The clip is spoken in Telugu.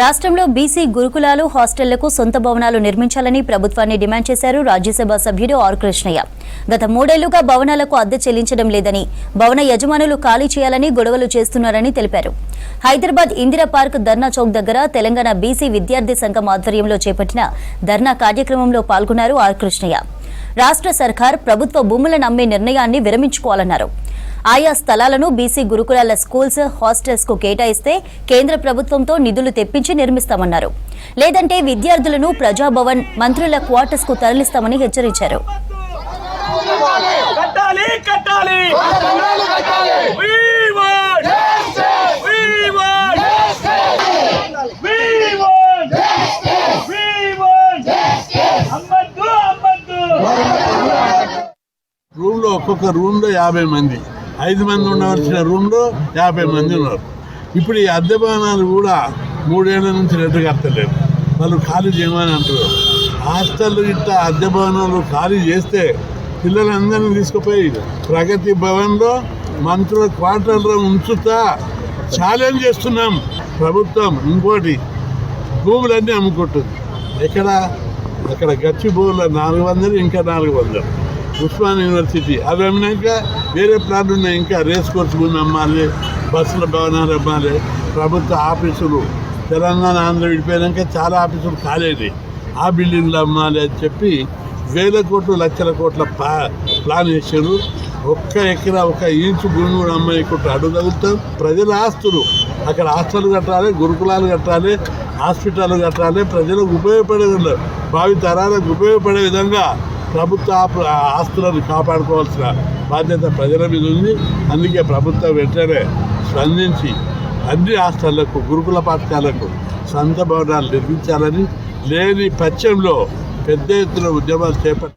రాష్ట్రంలో బీసీ గురుకులాలు హాస్టళ్లకు సొంత భవనాలు నిర్మించాలని ప్రభుత్వాన్ని డిమాండ్ చేశారు రాజ్యసభ సభ్యుడు ఆర్ కృష్ణయ్య. గత 3 ఏళ్లుగా భవనాలకు అద్దె చెల్లించడం లేదని, భవన యజమానులు ఖాళీ చేయాలని గొడవలు చేస్తున్నారని తెలిపారు. హైదరాబాద్ ఇందిరా పార్క్ ధర్నా చౌక్ దగ్గర తెలంగాణ బీసీ విద్యార్థి సంఘం ఆధ్వర్యంలో చేపట్టిన ధర్నా కార్యక్రమంలో పాల్గొన్నారు ఆర్ కృష్ణయ్య. రాష్ట్ర సర్కార్ ప్రభుత్వ భూములను అమ్మే నిర్ణయాన్ని విరమించుకోవాలన్నారు. ఆయా స్థలాలను బీసీ గురుకులాల స్కూల్స్, హాస్టల్స్ కు కేటాయిస్తే కేంద్ర ప్రభుత్వంతో నిధులు తెప్పించి నిర్మిస్తామన్నారు. లేదంటే విద్యార్థులను ప్రజాభవన్, మంత్రుల క్వార్టర్స్ కు తరలిస్తామని హెచ్చరించారు. రూమ్లో ఒక్కొక్క రూమ్లో 50 మంది, 5 మంది ఉండవలసిన రూమ్లో 50 మంది ఉన్నారు. ఇప్పుడు ఈ అద్దె భవనాలు కూడా 3 ఏళ్ల నుంచి రెట్టు కట్టలేరు. వాళ్ళు ఖాళీ చేయమని అంటారు. హాస్టల్ ఇట్లా అద్దె భవనాలు ఖాళీ చేస్తే పిల్లలందరినీ తీసుకుపోయి ప్రగతి భవన్లో, మంత్రుల క్వార్టర్లో ఉంచుతా ఛాలెంజ్ చేస్తున్నాం. ప్రభుత్వం ఇంకోటి భూములన్నీ అమ్ముకుంటుంది. అక్కడ గచ్చిబౌలిలో 400, ఇంకా 400. ఉస్మాన్ యూనివర్సిటీ అవి అమ్మినాక వేరే ప్లాట్లు ఉన్నాయి. ఇంకా రేస్ కోర్స్ భూమి అమ్మాలి, బస్సుల భవనాలు అమ్మాలి, ప్రభుత్వ ఆఫీసులు తెలంగాణ, ఆంధ్ర విడిపోయాక చాలా ఆఫీసులు కాలేదు, ఆ బిల్డింగ్లు అమ్మాలి అని చెప్పి వేల కోట్లు, లక్షల కోట్ల ప్లాన్ చేశారు. 1 ఎకరా 1 ఇంచు భూమి కూడా అమ్మాయికుంటూ అడుగుతాం. ప్రజల ఆస్తులు అక్కడ హాస్టల్ కట్టాలి, గురుకులాలు కట్టాలి, హాస్పిటల్ కట్టాలి. ప్రజలకు ఉపయోగపడే, భావి తరాలకు ఉపయోగపడే విధంగా ప్రభుత్వ ఆస్తులను కాపాడుకోవాల్సిన బాధ్యత ప్రజల మీద ఉంది. అందుకే ప్రభుత్వం వెంటనే స్పందించి అన్ని హాస్టళ్లకు, గురుకుల పాఠశాలకు సొంత భవనాలు నిర్మించాలని, లేని పక్షంలో పెద్ద ఎత్తున ఉద్యమాలు చేపట్టాలి.